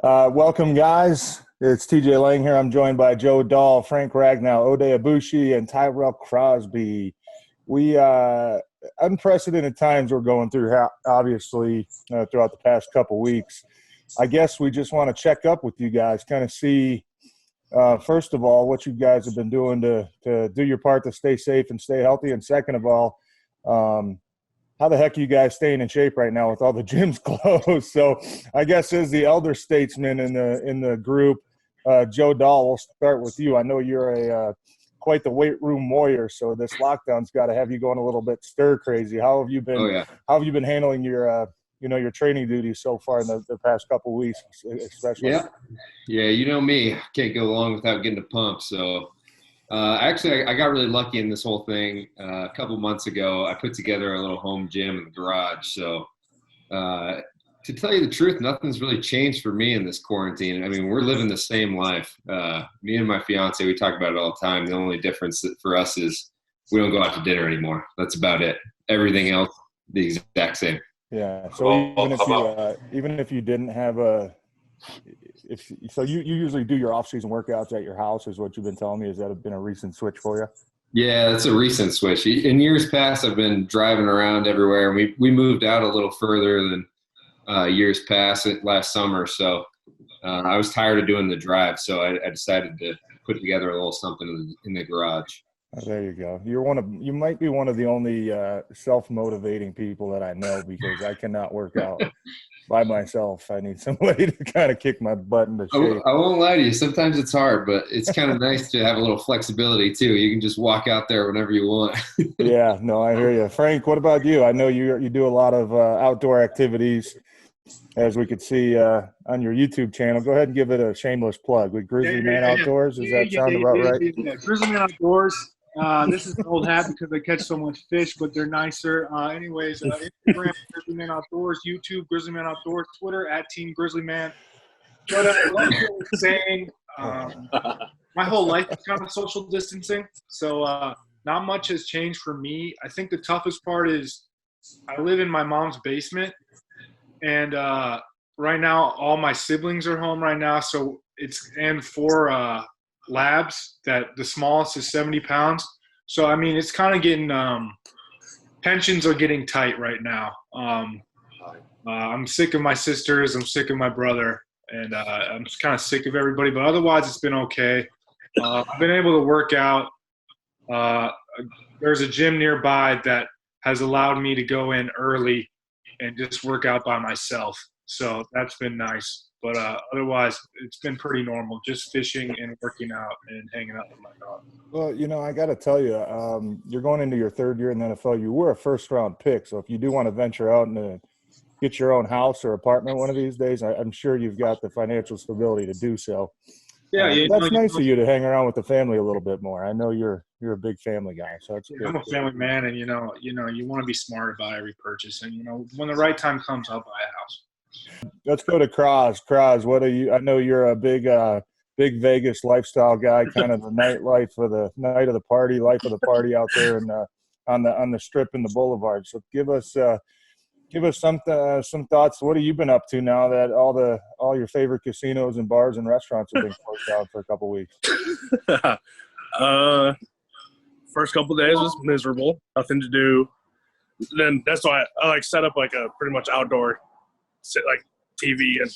Welcome, guys. It's TJ Lang here. I'm joined by Joe Dahl, Frank Ragnow, Oday Aboushi, and Tyrell Crosby. We unprecedented times we're going through, obviously, throughout the past couple weeks. I guess we just want to check up with you guys, kind of see, first of all, what you guys have been doing to do your part to stay safe and stay healthy, and second of all, how the heck are you guys staying in shape right now with all the gyms closed? So I guess as the elder statesman in the group, Joe Dahl, we'll start with you. I know you're quite the weight room warrior, so this lockdown's got to have you going a little bit stir crazy. How have you been? Oh, yeah. How have you been handling your your training duties so far in the past couple of weeks, especially? Yeah. You know me, I can't go long without getting a pump. So actually, I got really lucky in this whole thing. A couple months ago, I put together a little home gym in the garage. So to tell you the truth, nothing's really changed for me in this quarantine. I mean, we're living the same life. Me and my fiance, we talk about it all the time. The only difference for us is we don't go out to dinner anymore. That's about it. Everything else, the exact same. Yeah. So even if you didn't have you usually do your off-season workouts at your house, is what you've been telling me. Has that been a recent switch for you? Yeah, that's a recent switch. In years past, I've been driving around everywhere. We moved out a little further than years past last summer. So I was tired of doing the drive. So I decided to put together a little something in the garage. Oh, there you go. You might be one of the only self-motivating people that I know, because I cannot work out by myself. I need some way to kind of kick my butt into shape. I won't lie to you. Sometimes it's hard, but it's kind of nice to have a little flexibility too. You can just walk out there whenever you want. Yeah, no, I hear you. Frank, what about you? I know you do a lot of outdoor activities, as we could see on your YouTube channel. Go ahead and give it a shameless plug with Grizzly Man Outdoors. Does that sound about right? Yeah, Grizzly Man Outdoors. This is an old hat because I catch so much fish, but they're nicer. Anyways, Instagram, Grizzly Man Outdoors, YouTube, Grizzly Man Outdoors, Twitter, @Team Grizzly Man. But like I was saying, my whole life is kind of social distancing, so not much has changed for me. I think the toughest part is I live in my mom's basement, and right now all my siblings are home right now, so and 4 labs that the smallest is 70 pounds. So, I mean, it's kind of getting pensions are getting tight right now. I'm sick of my sisters. I'm sick of my brother. And I'm just kind of sick of everybody. But otherwise, it's been okay. I've been able to work out. There's a gym nearby that has allowed me to go in early and just work out by myself. So that's been nice. But otherwise, it's been pretty normal, just fishing and working out and hanging out with my dog. Well, I got to tell you, you're going into your 3rd year in the NFL. You were a first-round pick. So if you do want to venture out and get your own house or apartment one of these days, I'm sure you've got the financial stability to do so. Yeah, that's nice of you to hang around with the family a little bit more. I know you're a big family guy, so that's good. I'm a family man, and you want to be smart about every purchase. And when the right time comes, I'll buy a house. Let's go to Cross. What are you? I know you're a big Vegas lifestyle guy, kind of the nightlife for the night of the party, life of the party out there and on the strip and the boulevard. So give us some thoughts. What have you been up to now that all your favorite casinos and bars and restaurants have been closed down for a couple weeks? First couple days was miserable, nothing to do. Then that's why I set up a pretty much outdoor TV, and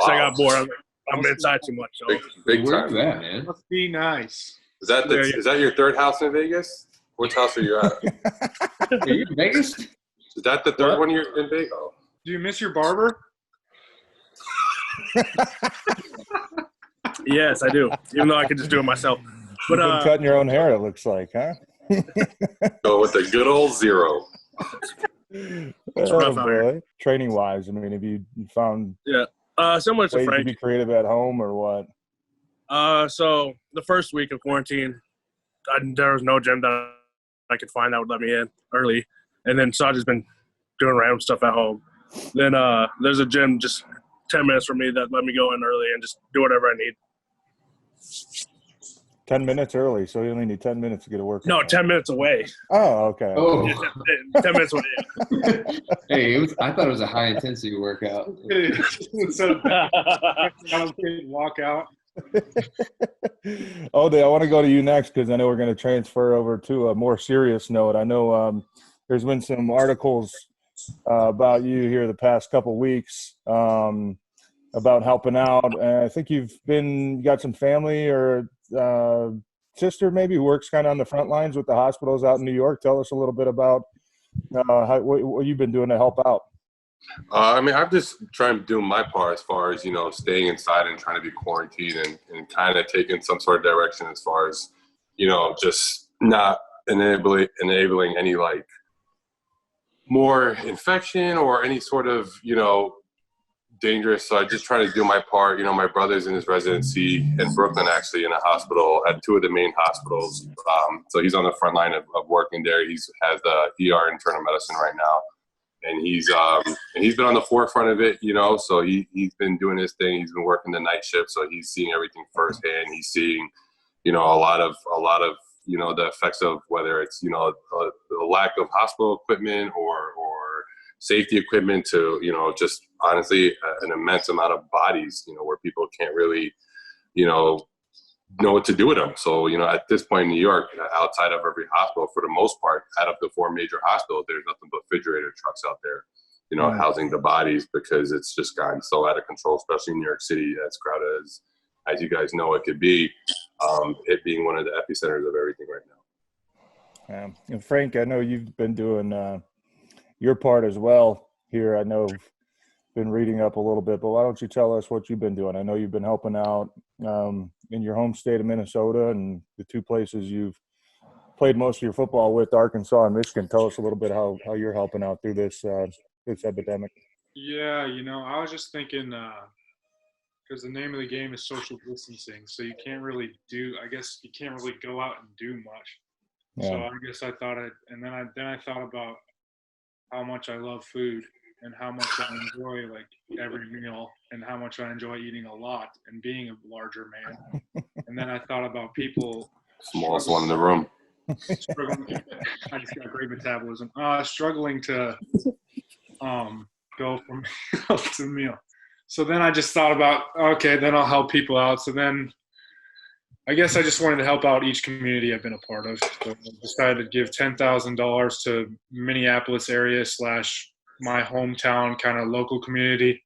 I got bored. I'm inside too much. So. Big time, man. Must be nice. Is that your 3rd house in Vegas? Which house are you at? Are you in Vegas? Is that the 3rd one you're in Vegas? Oh. Do you miss your barber? Yes, I do. Even though I could just do it myself. But you've been cutting your own hair, it looks like, huh? Go with the good old 0. Boy. Training wise, I mean, have you found similar to ways Frank to be creative at home or what? So the first week of quarantine, there was no gym that I could find that would let me in early, and then so I've just been doing random stuff at home. Then there's a gym just 10 minutes from me that let me go in early and just do whatever I need. 10 minutes early, so you only need 10 minutes to get a workout. No, 10 minutes away. Oh, okay. Oh. Yeah, 10 minutes away. Hey, I thought it was a high intensity workout. So walk out. Oday, I want to go to you next because I know we're going to transfer over to a more serious note. I know there's been some articles about you here the past couple weeks about helping out. And I think you got some family or sister maybe who works kind of on the front lines with the hospitals out in New York. Tell us a little bit about what you've been doing to help out. I mean, I'm just trying to do my part as far as, staying inside and trying to be quarantined and kind of taking some sort of direction as far as, just not enabling any like more infection or any sort of, dangerous. So I just try to do my part. My brother's in his residency in Brooklyn, actually, in a hospital at two of the main hospitals. So he's on the front line of working there. Has the ER internal medicine right now. And he's been on the forefront of it, so he's been doing his thing. He's been working the night shift, so he's seeing everything firsthand. He's seeing, a lot of, the effects of whether it's, the lack of hospital equipment or safety equipment to, just honestly an immense amount of bodies, where people can't really, know what to do with them. So, at this point in New York, outside of every hospital, for the most part, out of the four major hospitals, there's nothing but refrigerator trucks out there, housing the bodies because it's just gotten so out of control, especially in New York City, as crowded as you guys know it could be, it being one of the epicenters of everything right now. And Frank, I know you've been doing your part as well here. I know you've been reading up a little bit, but why don't you tell us what you've been doing? I know you've been helping out in your home state of Minnesota and the two places you've played most of your football with, Arkansas and Michigan. Tell us a little bit how you're helping out through this epidemic. Yeah, I was just thinking because the name of the game is social distancing, so you can't really go out and do much. Yeah. So I guess I thought and then I thought about how much I love food and how much I enjoy like every meal and how much I enjoy eating a lot and being a larger man. And then I thought about people Smallest one in the room. struggling. I just got great metabolism. Struggling to go from meal to meal. So then I just thought about, okay, then I'll help people out. So then I guess I just wanted to help out each community I've been a part of. So I decided to give $10,000 to Minneapolis area / my hometown kind of local community,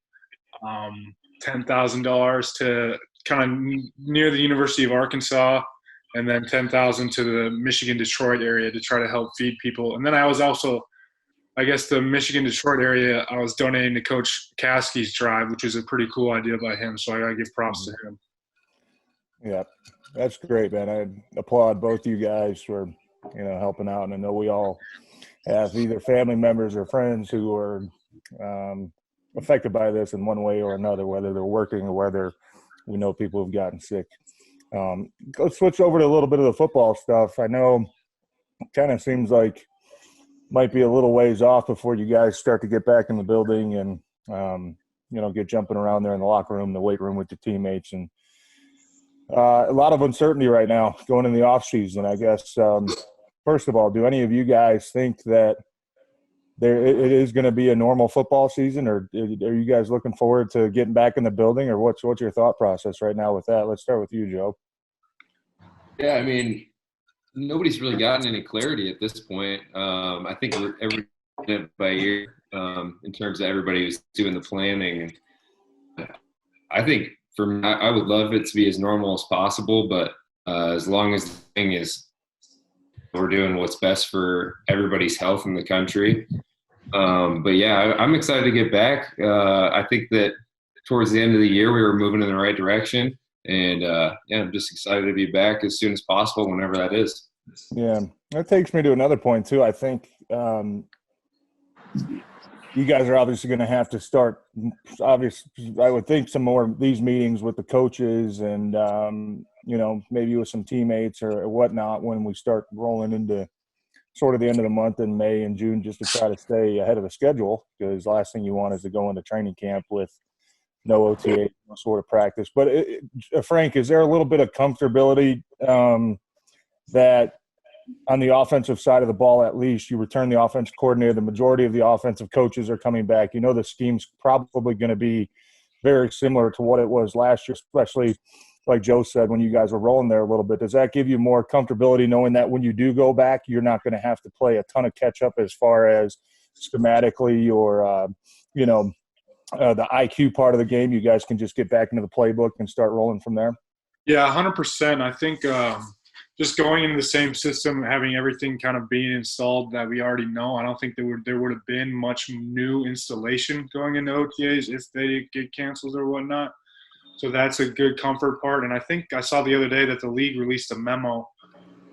$10,000 to kind of near the University of Arkansas, and then $10,000 to the Michigan Detroit area to try to help feed people. And then I was also, I guess the Michigan Detroit area, I was donating to Coach Caskey's drive, which was a pretty cool idea by him. So I gotta give props to him. Yeah, that's great, man. I applaud both you guys for helping out, and I know we all have either family members or friends who are affected by this in one way or another, whether they're working or whether we know people who've gotten sick. Let's switch over to a little bit of the football stuff. I know it kind of seems like might be a little ways off before you guys start to get back in the building and, get jumping around there in the locker room, the weight room with your teammates. And a lot of uncertainty right now going in the off season, I guess. First of all, do any of you guys think that it is going to be a normal football season, or are you guys looking forward to getting back in the building, or what's your thought process right now with that? Let's start with you, Joe. Yeah, I mean, nobody's really gotten any clarity at this point. I think every by year in terms of everybody who's doing the planning. And I think for me, I would love it to be as normal as possible, but as long as the thing is we're doing what's best for everybody's health in the country. But yeah, I'm excited to get back. I think that towards the end of the year, we were moving in the right direction. And yeah, I'm just excited to be back as soon as possible, whenever that is. Yeah, that takes me to another point too. I think you guys are obviously going to have to start, I would think, some more of these meetings with the coaches and, maybe with some teammates or whatnot when we start rolling into sort of the end of the month in May and June, just to try to stay ahead of the schedule, because the last thing you want is to go into training camp with no OTA, no sort of practice. But Frank, is there a little bit of comfortability that on the offensive side of the ball, at least you return the offensive coordinator, the majority of the offensive coaches are coming back. You know the scheme's probably going to be very similar to what it was last year, especially like Joe said, when you guys were rolling there a little bit. Does that give you more comfortability knowing that when you do go back, you're not going to have to play a ton of catch up as far as schematically or, the IQ part of the game? You guys can just get back into the playbook and start rolling from there? Yeah, 100%. I think just going into the same system, having everything kind of being installed that we already know, I don't think there would have been much new installation going into OTAs if they get canceled or whatnot. So that's a good comfort part. And I think I saw the other day that the league released a memo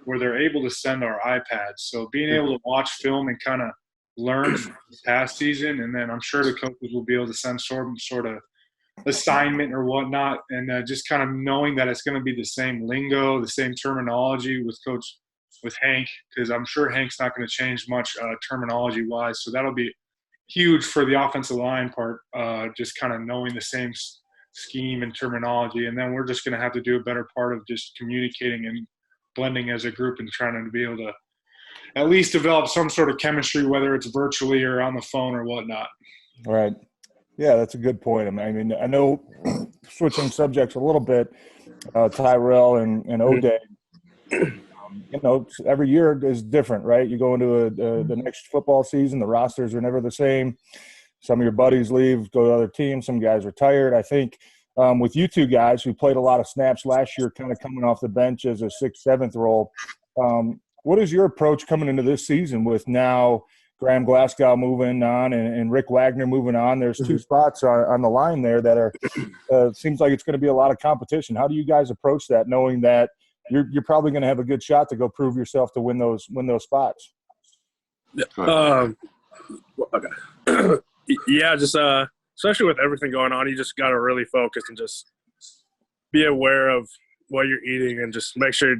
where they're able to send our iPads. So being able to watch film and kind of learn from this past season, and then I'm sure the coaches will be able to send some sort of assignment or whatnot, and just kind of knowing that it's going to be the same lingo, the same terminology with Hank, because I'm sure Hank's not going to change much terminology wise. So that'll be huge for the offensive line part, just kind of knowing the same scheme and terminology. And then we're just going to have to do a better part of just communicating and blending as a group and trying to be able to at least develop some sort of chemistry, whether it's virtually or on the phone or whatnot. Right. Yeah, that's a good point. I mean, I know, switching subjects a little bit, Tyrell and Oday, every year is different, right? You go into the next football season, the rosters are never the same. Some of your buddies leave, go to other teams. Some guys are tired. I think with you two guys who played a lot of snaps last year, kind of coming off the bench as a 6th, 7th role, what is your approach coming into this season with now Graham Glasgow moving on and Rick Wagner moving on? There's 2 spots on the line there that are seems like it's going to be a lot of competition. How do you guys approach that, knowing that you're probably going to have a good shot to go prove yourself to win those spots? Yeah, just especially with everything going on, you just got to really focus and just be aware of what you're eating and just make sure you're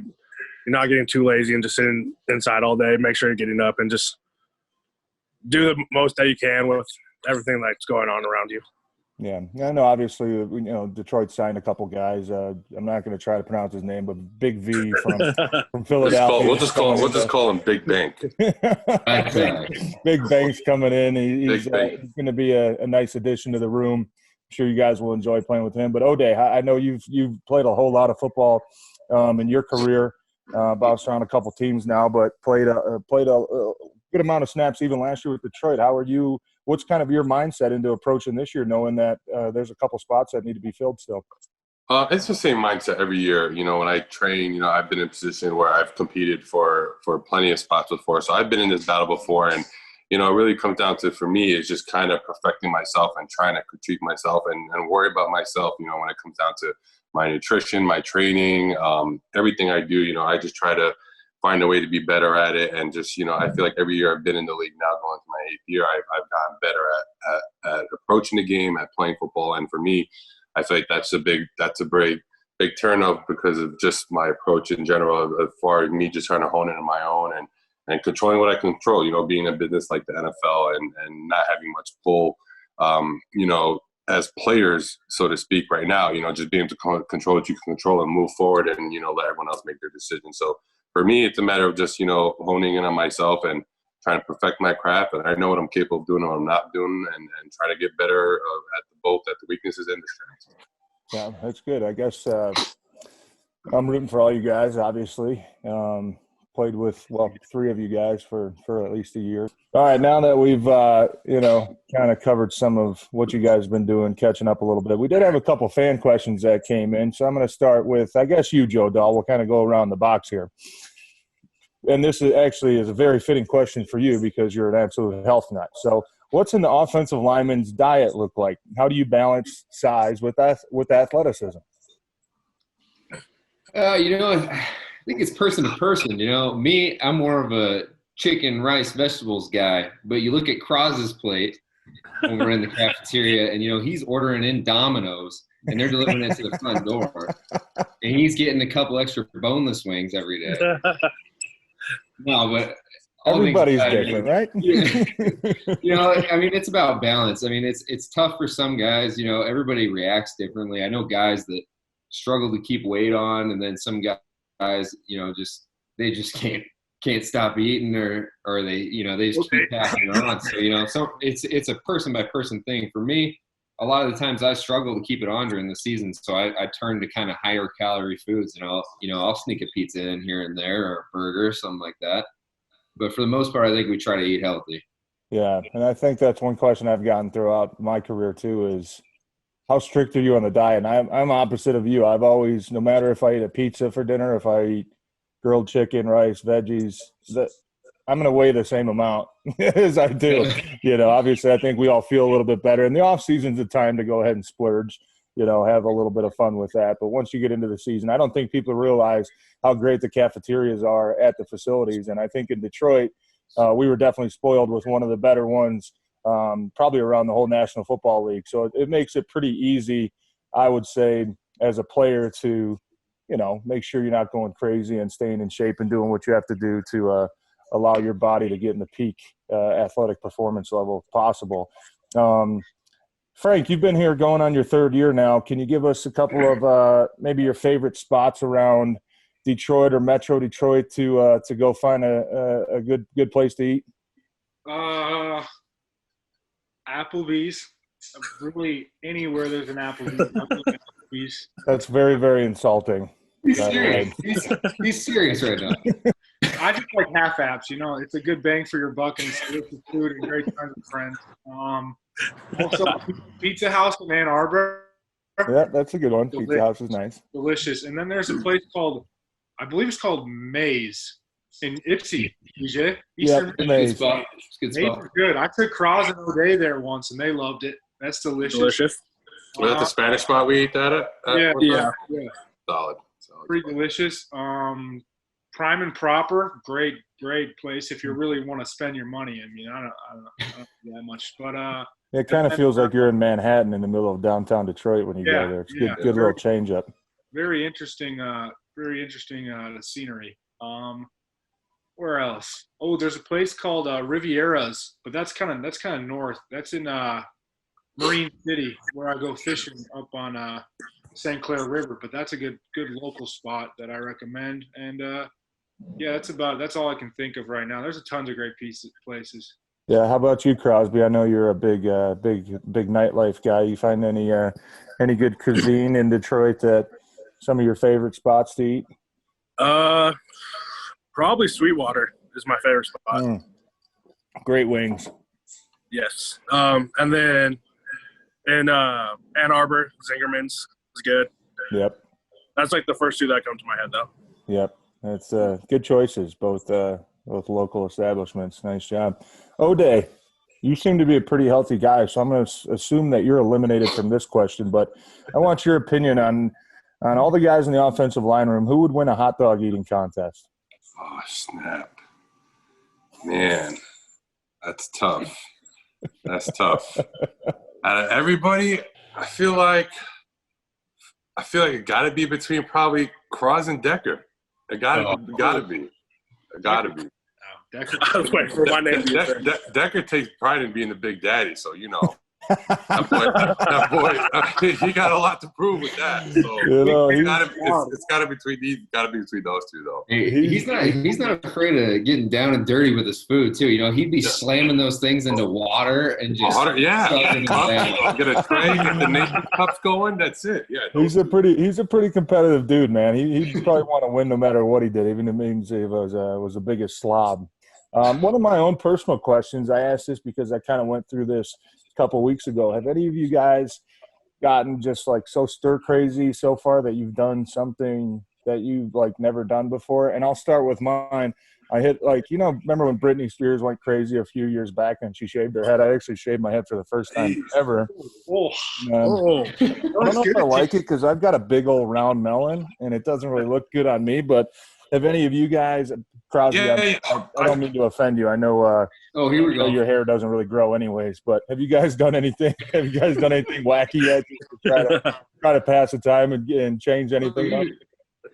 not getting too lazy and just sitting inside all day. Make sure you're getting up and just do the most that you can with everything that's going on around you. Yeah, I know. Obviously, Detroit signed a couple guys. I'm not going to try to pronounce his name, but Big V from Philadelphia. We'll just call him Big Bank. Big Bank's coming in. He's going to be a nice addition to the room. I'm sure you guys will enjoy playing with him. But Oday, I know you've played a whole lot of football in your career. Bounced around a couple teams now, but played a good amount of snaps even last year with Detroit. How are you? What's kind of your mindset into approaching this year, knowing that there's a couple spots that need to be filled still? It's the same mindset every year. When I train, I've been in a position where I've competed for plenty of spots before. So I've been in this battle before. And, it really comes down to, for me, is just kind of perfecting myself and trying to critique myself and worry about myself, when it comes down to my nutrition, my training, everything I do. I just try to find a way to be better at it. And just, I feel like every year I've been in the league now going to my 8th year, I've gotten better at approaching the game, at playing football. And for me, I feel like that's a big turn up because of just my approach in general, as far as me just trying to hone it on my own and controlling what I control, being a business like the NFL and not having much pull, as players, so to speak, right now, just being able to control what you can control and move forward and, let everyone else make their decisions. So for me, it's a matter of just, honing in on myself and trying to perfect my craft. And I know what I'm capable of doing and what I'm not doing and try to get better at the weaknesses and the strengths. Yeah, that's good. I guess I'm rooting for all you guys, obviously. Played with, 3 of you guys for at least a year. All right, now that we've, kind of covered some of what you guys have been doing, catching up a little bit, we did have a couple fan questions that came in. So I'm going to start with, I guess, you, Joe Dahl. We'll kind of go around the box here. And this is a very fitting question for you because you're an absolute health nut. So what's an offensive lineman's diet look like? How do you balance size with athleticism? I think it's person to person. Me, I'm more of a chicken, rice, vegetables guy. But you look at Crosby's plate when we're in the cafeteria, and he's ordering in Domino's, and they're delivering it to the front door, and he's getting a couple extra boneless wings every day. No, but Everybody's different, right? I mean, it's about balance. I mean, it's tough for some guys. Everybody reacts differently. I know guys that struggle to keep weight on, and then some guys, they just can't stop eating, or they just keep passing it on. So it's a person by person thing. For me, a lot of the times I struggle to keep it on during the season, so I turn to kind of higher calorie foods, and I'll sneak a pizza in here and there, or a burger, something like that. But for the most part, I think we try to eat healthy. Yeah, and I think that's one question I've gotten throughout my career too is how strict are you on the diet? And I'm opposite of you. I've always, no matter if I eat a pizza for dinner, if I eat grilled chicken, rice, veggies, I'm going to weigh the same amount as I do. Obviously I think we all feel a little bit better. And the off season's a time to go ahead and splurge, have a little bit of fun with that. But once you get into the season, I don't think people realize how great the cafeterias are at the facilities. And I think in Detroit, we were definitely spoiled with one of the better ones, probably around the whole National Football League. So it makes it pretty easy, I would say, as a player to, make sure you're not going crazy and staying in shape and doing what you have to do to allow your body to get in the peak athletic performance level if possible. Frank, you've been here going on your third year now. Can you give us a couple of maybe your favorite spots around Detroit or Metro Detroit to go find a good place to eat? Applebee's. Really, anywhere there's an Applebee's. That's very, very insulting. He's serious. He's serious right now. I just like half apps. It's a good bang for your buck and delicious food and great times with friends. Also, Pizza House in Ann Arbor. Yeah, that's a good one. Pizza House is nice. Delicious. And then there's a place called, I believe it's called Maze in Ipsy. Yeah, Maze. Good spot. Good. I took Cross and Oday there once, and they loved it. That's delicious. Was that the Spanish spot we eat that at? Yeah. Solid. Pretty delicious. Prime and Proper, great place if you really want to spend your money. I mean, I don't do that much, but it kind of feels like you're in Manhattan in the middle of downtown Detroit when you go there. It's good little change up. Very interesting scenery. Where else? Oh, there's a place called Riviera's, but that's kind of north. That's in Marine City, where I go fishing up on St. Clair River. But that's a good local spot that I recommend. And that's all I can think of right now. There's a tons of great places. Yeah, how about you, Crosby? I know you're a big nightlife guy. You find any good cuisine in Detroit that some of your favorite spots to eat? Probably Sweetwater is my favorite spot. Great wings. Yes. And then in Ann Arbor, Zingerman's is good. Yep. That's like the first two that come to my head, though. Yep. That's good choices, both local establishments. Nice job. Oday, you seem to be a pretty healthy guy, so I'm going to assume that you're eliminated from this question, but I want your opinion on all the guys in the offensive line room. Who would win a hot dog eating contest? Oh, snap. Man, that's tough. Out of everybody, I feel like it got to be between probably Cross and Decker. It got to be. Decker. I was waiting for my name to be said. Decker takes pride in being the big daddy, so that boy, he got a lot to prove with that. So it's got to be between those two, though. He's not afraid of getting down and dirty with his food too. He'd be slamming those things into water and just get a tray, get the Nathan cups going. That's it. Yeah, he's a pretty competitive dude, man. He'd probably want to win no matter what he did, even if it means he was the biggest slob. One of my own personal questions, I asked this because I kind of went through this a couple of weeks ago. Have any of you guys gotten just like so stir crazy so far that you've done something that you've like never done before? And I'll start with mine. I hit remember when Britney Spears went crazy a few years back and she shaved her head? I actually shaved my head for the first time ever. I don't know if I like it because I've got a big old round melon and it doesn't really look good on me, but have any of you guys, Crosby, I don't mean to offend you. I know here we go. Your hair doesn't really grow anyways, but have you guys done anything? Have you guys done anything wacky yet to try to pass the time and change anything up?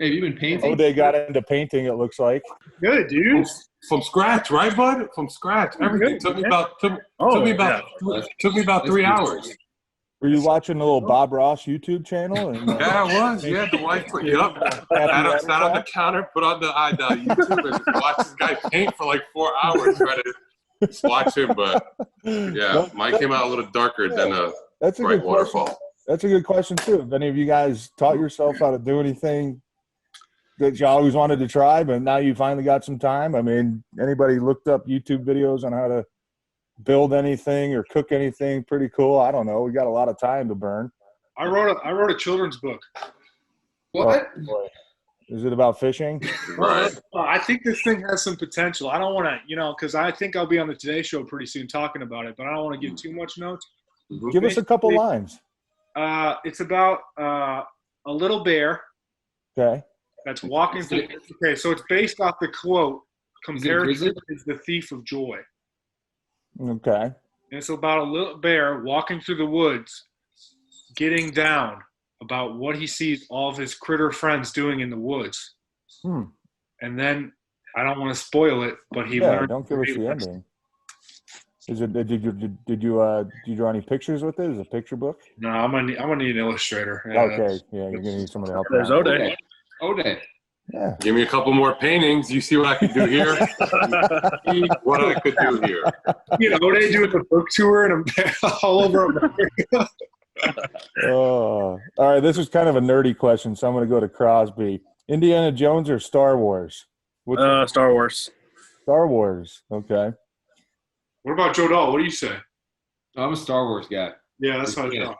Have you been painting? Oday got into painting, it looks like. Good, dude. From scratch, right, bud? From scratch. Everything took me about 3 hours. Were you watching the little Bob Ross YouTube channel? Yeah, I was. Yeah, the wife put you up. Sat on the counter, put on the YouTube, and watch this guy paint for like 4 hours. Try to watch him, but yeah, mine came out a little darker than a bright waterfall. That's a good question too. Have any of you guys taught yourself how to do anything that you always wanted to try, but now you finally got some time? I mean, anybody looked up YouTube videos on how to build anything or cook anything pretty cool? I don't know. We got a lot of time to burn. I wrote a children's book. What? Oh, is it about fishing? Right. I think this thing has some potential. I don't want to, because I think I'll be on the Today Show pretty soon talking about it, but I don't want to give too much notes. Give us a couple lines. It's about a little bear. Okay. That's walking through. Okay, so it's based off the quote, "Comparison is the thief of joy." Okay. And it's about a little bear walking through the woods, getting down about what he sees all of his critter friends doing in the woods. And then, I don't want to spoil it, but he learned. Don't give us the ending. Is it? Did you draw any pictures with it? Is it a picture book? No, I'm gonna need an illustrator. Yeah, okay. Yeah, you're gonna need somebody to help. There's Oday. Oday. Yeah. Give me a couple more paintings. You see what I could do here? What I could do here. Oday doing the book tour and all over America. All right. This is kind of a nerdy question, so I'm going to go to Crosby. Indiana Jones or Star Wars? Star Wars. Star Wars. Okay. What about Joe Dahl? What do you say? I'm a Star Wars guy. Yeah, that's what I thought.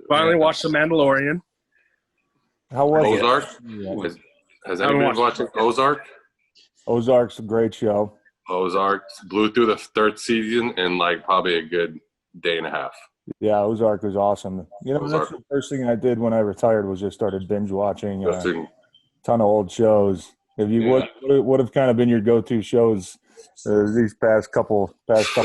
Finally watched The Mandalorian. How was Ozark? it? Has anybody been watching Ozark? Ozark's a great show. Ozark blew through the third season in like probably a good day and a half. Yeah, Ozark was awesome. That's the first thing I did when I retired was just started binge watching a ton of old shows. What have kind of been your go-to shows these past couple months?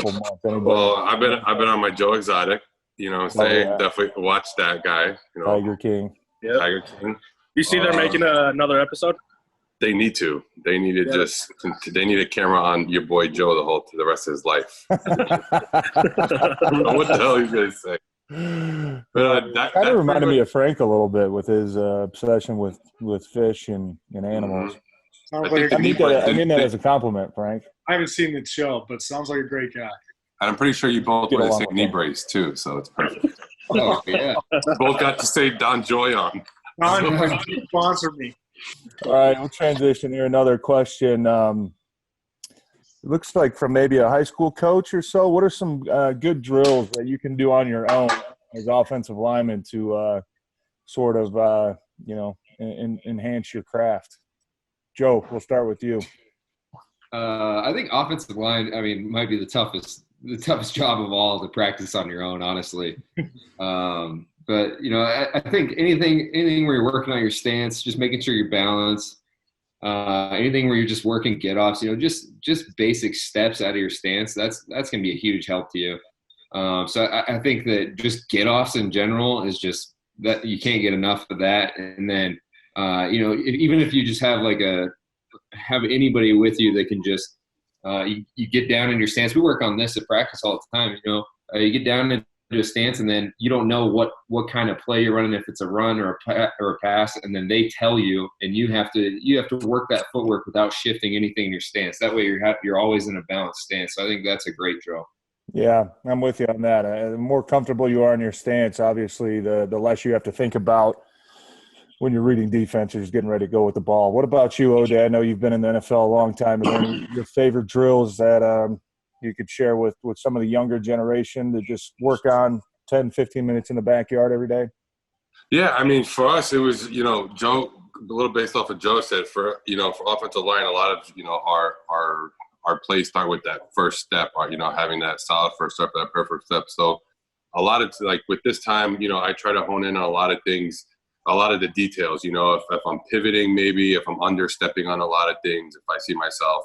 Anybody? Well, I've been on my Joe Exotic. Definitely watch that guy. Tiger King. Yep. Tiger King. You see they're making another episode? They need to. They need to they need a camera on your boy Joe the rest of his life. What the hell are you going to say? That kind of reminded me of Frank a little bit with his obsession with fish and animals. Mm-hmm. I mean that as a compliment, Frank. I haven't seen the show, but sounds like a great guy. And I'm pretty sure you both wear the same knee brace too, so it's perfect. Oh, yeah. Both got to say Don Joy on. Sponsor me. All right, we'll transition here. Another question. It looks like from maybe a high school coach or so. What are some good drills that you can do on your own as offensive lineman to sort of enhance your craft? Joe, we'll start with you. I think offensive line, might be the toughest job of all to practice on your own, honestly. But I think anything where you're working on your stance, just making sure you're balanced. Anything where you're just working get-offs, just basic steps out of your stance. That's gonna be a huge help to you. So I think that just get-offs in general is just that you can't get enough of that. And then even if you just have have anybody with you that can just you get down in your stance. We work on this at practice all the time. You get down into a stance, and then you don't know what kind of play you're running, if it's a run or a pass, and then they tell you, and you have to work that footwork without shifting anything in your stance. That way you're always in a balanced stance. So I think that's a great drill. Yeah, I'm with you on that. The more comfortable you are in your stance, obviously, the less you have to think about when you're reading defenses, getting ready to go with the ball. What about you, Oday? I know you've been in the NFL a long time. Are there any your favorite drills that you could share with some of the younger generation to just work on 10, 15 minutes in the backyard every day? Yeah, for us, it was, Joe, a little based off of Joe said, for offensive line, a lot of, our plays start with that first step, or, having that solid first step, that perfect step. So a lot of, with this time, I try to hone in on a lot of things, a lot of the details, if I'm pivoting, maybe if I'm understepping on a lot of things, if I see myself,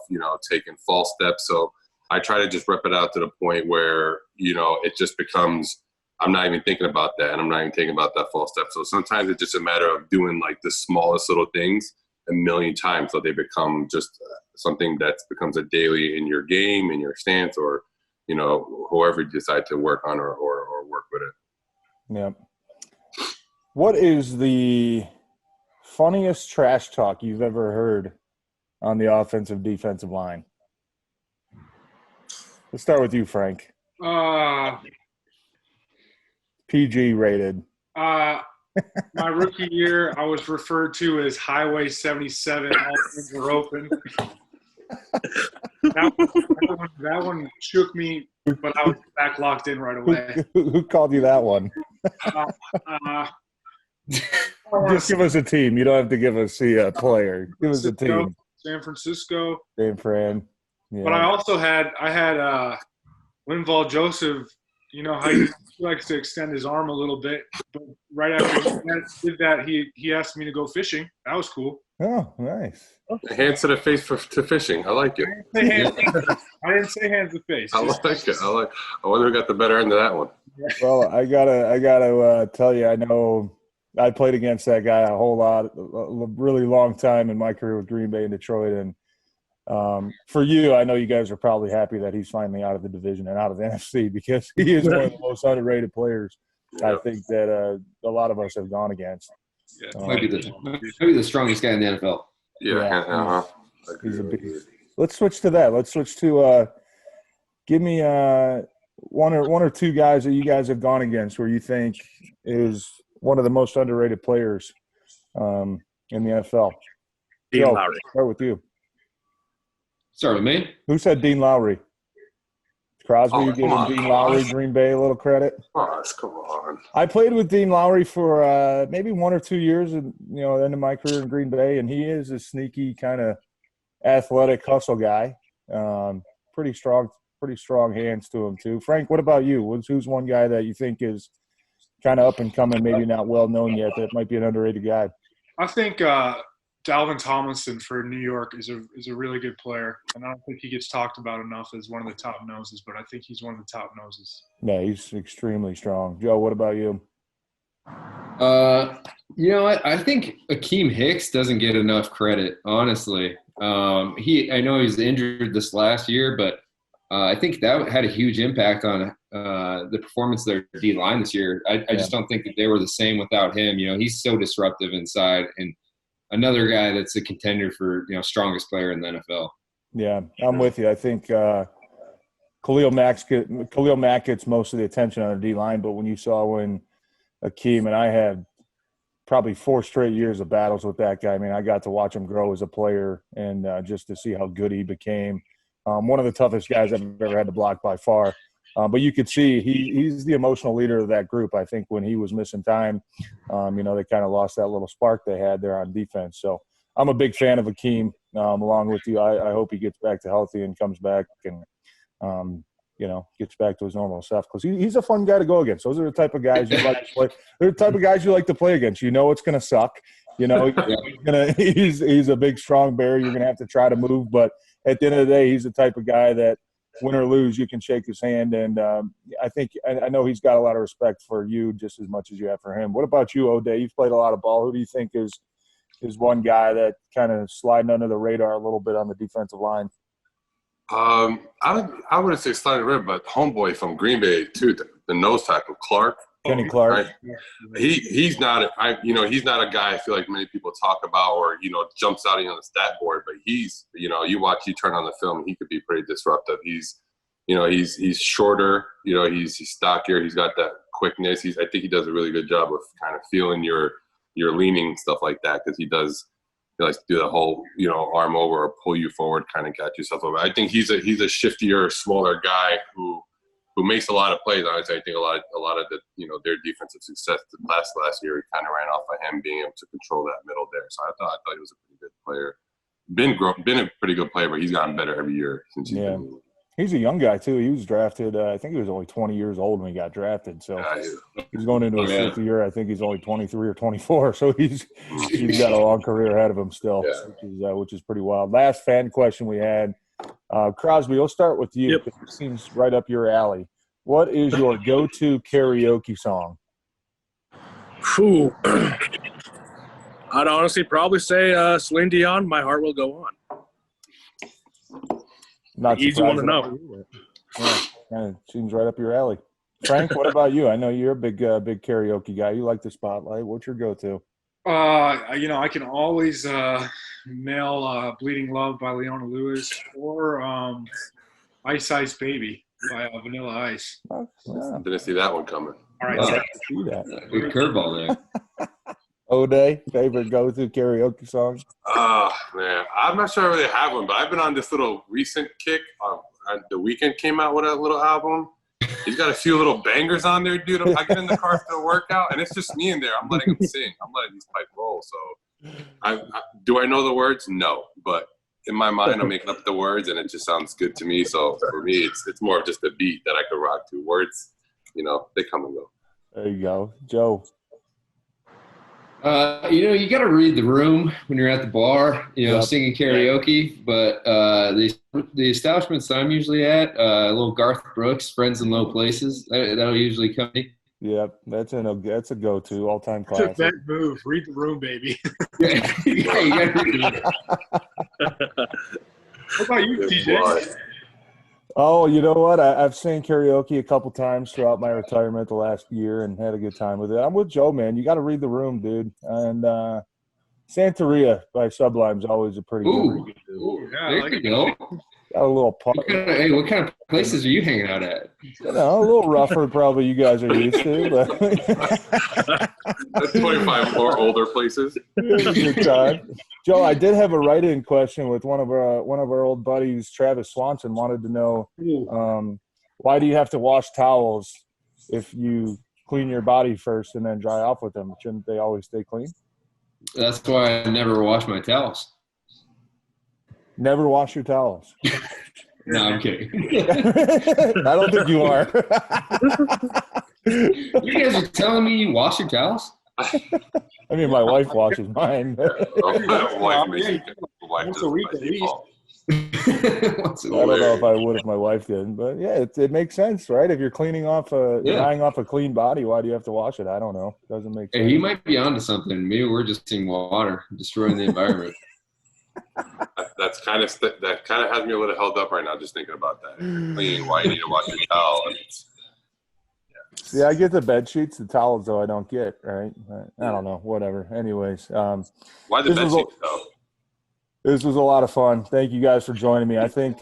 taking false steps. So I try to just rep it out to the point where, it just becomes, I'm not even thinking about that, and I'm not even thinking about that false step. So sometimes it's just a matter of doing the smallest little things a million times so they become just something that becomes a daily in your game, in your stance, or, you know, whoever you decide to work on or work with it. Yeah. What is the funniest trash talk you've ever heard on the offensive defensive line? Let's start with you, Frank. PG rated. My rookie year, I was referred to as Highway 77. All things were open. That one shook me, but I was back locked in right away. Who called you that one? Just give us a team. You don't have to give us a player. Give us a team. San Francisco. San Fran. Yeah. But I also had Linval Joseph. You know how he likes to extend his arm a little bit, but right after he did that, he asked me to go fishing. That was cool. Oh, nice. Hands to the face to fishing. I like it. I didn't say hands to face. I like it. I wonder who got the better end of that one. Well, I gotta tell you, I know I played against that guy a whole lot, a really long time in my career with Green Bay and Detroit, and for you, I know you guys are probably happy that he's finally out of the division and out of the NFC, because he is one of the most underrated players I think that a lot of us have gone against. Yeah, might be the strongest guy in the NFL. Yeah. He's a beast. Let's switch to that. Let's switch to give me one or two guys that you guys have gone against where you think is one of the most underrated players in the NFL. Dean Lowry. Start with you. Start with me. Who said Dean Lowry? Crosby, you giving Dean Lowry, Green Bay, a little credit? Come on. I played with Dean Lowry for maybe 1 or 2 years, you know, end of my career in Green Bay, and he is a sneaky kind of athletic hustle guy. Pretty strong hands to him too. Frank, what about you? Who's one guy that you think is kind of up and coming, maybe not well known yet, that might be an underrated guy? I think Dalvin Tomlinson for New York is a really good player, and I don't think he gets talked about enough as one of the top noses, but I think he's one of the top noses. Yeah, he's extremely strong. Joe, what about you? You know what? I think Akeem Hicks doesn't get enough credit, honestly. I know he's injured this last year, but I think that had a huge impact on the performance of their D-line this year. I just don't think that they were the same without him. You know, he's so disruptive inside, and another guy that's a contender for, you know, strongest player in the NFL. Yeah, I'm with you. I think Khalil Mack gets most of the attention on the D-line, but when you saw when Akeem, and I had probably 4 straight years of battles with that guy. I mean, I got to watch him grow as a player and just to see how good he became. One of the toughest guys I've ever had to block by far. But you could see he's the emotional leader of that group. I think when he was missing time, you know, they kind of lost that little spark they had there on defense. So I'm a big fan of Akeem along with you. I hope he gets back to healthy and comes back and, you know, gets back to his normal self, because he's a fun guy to go against. Those are the type of guys you like to play. They're the type of guys you like to play against. You know it's going to suck. You know, he's a big, strong bear. You're going to have to try to move. But at the end of the day, he's the type of guy that, win or lose, you can shake his hand. And I know he's got a lot of respect for you just as much as you have for him. What about you, Oday? You've played a lot of ball. Who do you think is one guy that kind of sliding under the radar a little bit on the defensive line? I wouldn't say sliding red, but homeboy from Green Bay too, the nose tackle Clark. Kenny Clark. He's not a guy I feel like many people talk about or, you know, jumps out on the stat board, but he's, you know, you turn on the film, he could be pretty disruptive. He's shorter, you know, he's stockier, he's got that quickness. I think he does a really good job of kind of feeling your leaning, stuff like that, because he likes to do the whole, you know, arm over or pull you forward, kind of catch yourself over. I think he's a shiftier, smaller guy who makes a lot of plays. Honestly, I think a lot of the, you know, their defensive success last year kind of ran off of him being able to control that middle there. So I thought he was a pretty good player. Been a pretty good player, but he's gotten better every year since he's been. He's a young guy too. He was drafted. I think he was only 20 years old when he got drafted. So he's going into his 5th year. I think he's only 23 or 24. So he's got a long career ahead of him still, which is pretty wild. Last fan question we had. Crosby, we'll start with you. Yep. It seems right up your alley. What is your go-to karaoke song? I'd honestly probably say Celine Dion, My Heart Will Go On. Not Easy one to surprised know. Yeah, kind of seems right up your alley. Frank, what about you? I know you're a big karaoke guy. You like the spotlight. What's your go-to? I can always nail "Bleeding Love" by Leona Lewis or "Ice Ice Baby" by Vanilla Ice. Oh, yeah. Didn't see that one coming. All right, I'd Wow. like to see that. Good curveball there. Oday, favorite go-to karaoke song? Oh, man. I'm not sure I really have one, but I've been on this little recent kick. The Weeknd came out with a little album. He's got a few little bangers on there, dude. I get in the car for a workout, and it's just me in there. I'm letting him sing. I'm letting these pipes roll. So, do I know the words? No. But in my mind, I'm making up the words, and it just sounds good to me. So, for me, it's more of just a beat that I could rock to. Words, they come and go. There you go. Joe. You got to read the room when you're at the bar, Yep. singing karaoke. But the establishments that I'm usually at, a little Garth Brooks, Friends in Low Places, that'll usually come in. Yep, that's a go-to, all-time Took classic. that move. Read the room, baby. Yeah, you got to read the room. What about you, TJ? Oh, you know what? I've sang karaoke a couple times throughout my retirement the last year and had a good time with it. I'm with Joe, man. You got to read the room, dude. And Santeria by Sublime's always a pretty Ooh, good. Ooh, yeah, I there like you it. go. Got a little part. What kind of places are you hanging out at? A little rougher, probably you guys are used to, but That's 25 or older places. good time. Joe, I did have a write-in question with one of our old buddies, Travis Swanson, wanted to know why do you have to wash towels if you clean your body first and then dry off with them? Shouldn't they always stay clean? That's why I never wash my towels. Never wash your towels. No, I'm kidding. I don't think you are. You guys are telling me you wash your towels? I mean, my wife washes mine. My wife makes Yeah, it. My wife once does a it week by at least. default. Once a I don't week. know if I would if my wife didn't, but yeah, it makes sense, right? If you're cleaning off drying off a clean body, why do you have to wash it? I don't know. Doesn't make sense. Hey, he might be onto something. Maybe we're just seeing water destroying the environment. That kind of has me a little held up right now just thinking about that. Clean, why you need to wash your towel? And Yeah, I get the bed sheets, the towels though I don't get, right? I don't know, whatever. Anyways, why the bed sheets though? this was a lot of fun. Thank you guys for joining me. I think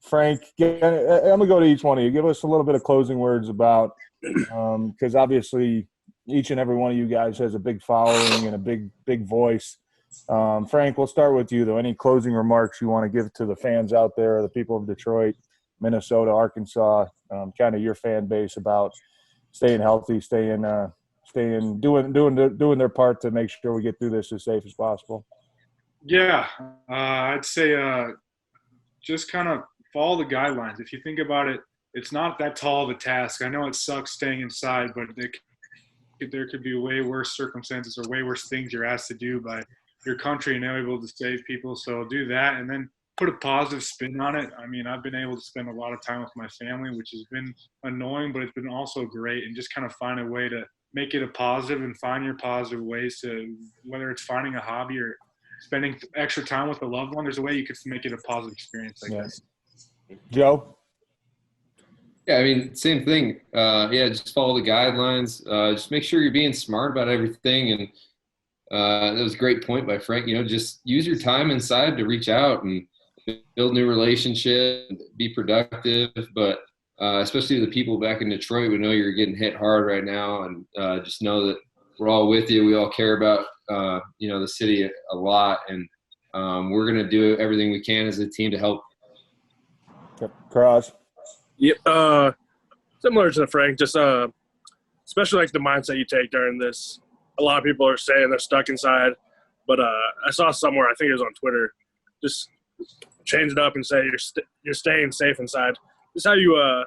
Frank, I'm gonna go to each one of you. Give us a little bit of closing words about because obviously each and every one of you guys has a big following and a big voice. Frank, we'll start with you though. Any closing remarks you want to give to the fans out there, the people of Detroit, Minnesota, Arkansas, kind of your fan base about staying healthy, doing their part to make sure we get through this as safe as possible. Yeah, I'd say just kind of follow the guidelines. If you think about it, it's not that tall of a task. I know it sucks staying inside, but there could be way worse circumstances or way worse things you're asked to do by your country and they're able to save people. So do that and then put a positive spin on it. I mean, I've been able to spend a lot of time with my family, which has been annoying, but it's been also great, and just kind of find a way to make it a positive and find your positive ways to, whether it's finding a hobby or spending extra time with a loved one, there's a way you could make it a positive experience, I guess. Joe? Yeah, I mean, same thing. Just follow the guidelines. Just make sure you're being smart about everything. And that was a great point by Frank. Just use your time inside to reach out and build new relationships, be productive. But especially the people back in Detroit, we know you're getting hit hard right now. And just know that we're all with you. We all care about, the city a lot. And we're going to do everything we can as a team to help. Cross. Yep. Similar to Frank, just especially like the mindset you take during this. A lot of people are saying they're stuck inside, but I saw somewhere, I think it was on Twitter, just change it up and say you're staying safe inside. Just how you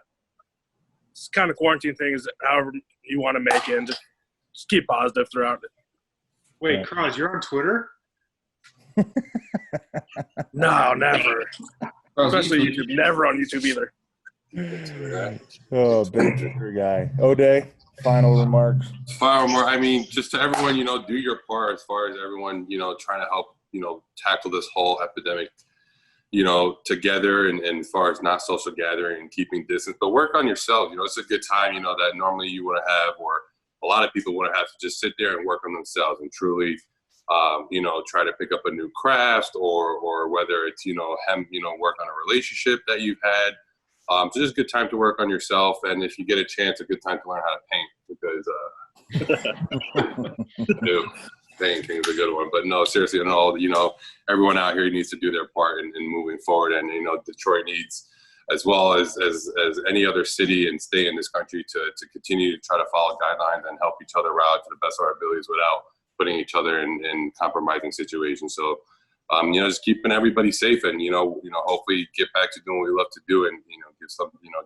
this kind of quarantine thing is however you want to make it, and just keep positive throughout it. Wait, Cross, you're on Twitter? No, never. Especially YouTube. Never on YouTube either. Oh, big Twitter guy. Oday, final remarks. I mean, just to everyone, do your part as far as everyone, trying to help, tackle this whole epidemic, together and as far as not social gathering and keeping distance, but work on yourself. It's a good time, that normally you want to have, or a lot of people want to have to just sit there and work on themselves and truly, try to pick up a new craft or whether it's, work on a relationship that you've had. So just a good time to work on yourself. And if you get a chance, a good time to learn how to paint because, painting is a good one. But no, seriously, everyone out here needs to do their part in moving forward. And, Detroit needs, as well as any other city and state in this country, to continue to try to follow guidelines and help each other out to the best of our abilities without putting each other in compromising situations. So, just keeping everybody safe and, hopefully get back to doing what we love to do and,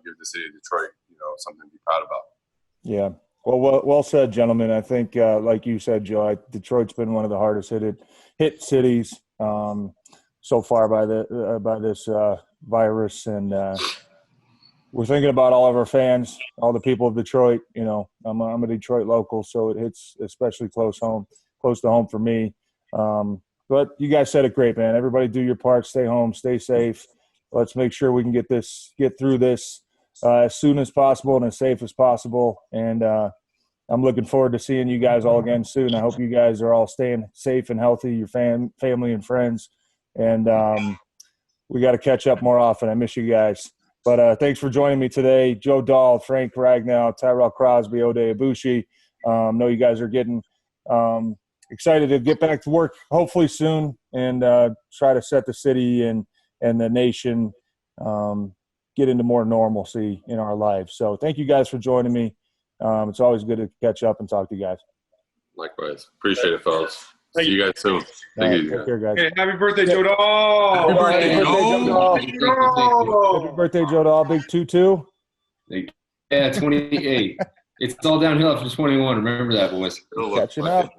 give the city of Detroit, something to be proud about. Yeah. Well said, gentlemen. I think, like you said, Joe, Detroit's been one of the hardest hit cities so far by this virus, and we're thinking about all of our fans, all the people of Detroit. I'm a Detroit local, so it hits especially close to home for me. But you guys said it great, man. Everybody do your part. Stay home. Stay safe. Let's make sure we can get through this as soon as possible and as safe as possible. And I'm looking forward to seeing you guys all again soon. I hope you guys are all staying safe and healthy, your family and friends. And we got to catch up more often. I miss you guys. But thanks for joining me today. Joe Dahl, Frank Ragnow, Tyrell, Crosby, Oday, Aboushi. Know you guys are getting excited to get back to work hopefully soon and try to set the city and the nation get into more normalcy in our lives. So thank you guys for joining me. It's always good to catch up and talk to you guys. Likewise. Appreciate it, fellas. See you guys soon. Take care, guys. Hey, happy birthday, Joe Dahl. Happy birthday, Joe Dahl. Happy birthday, Joe Dahl. Big 2-2. Yeah, 28. It's all downhill after 21. Remember that, boys. Catching up.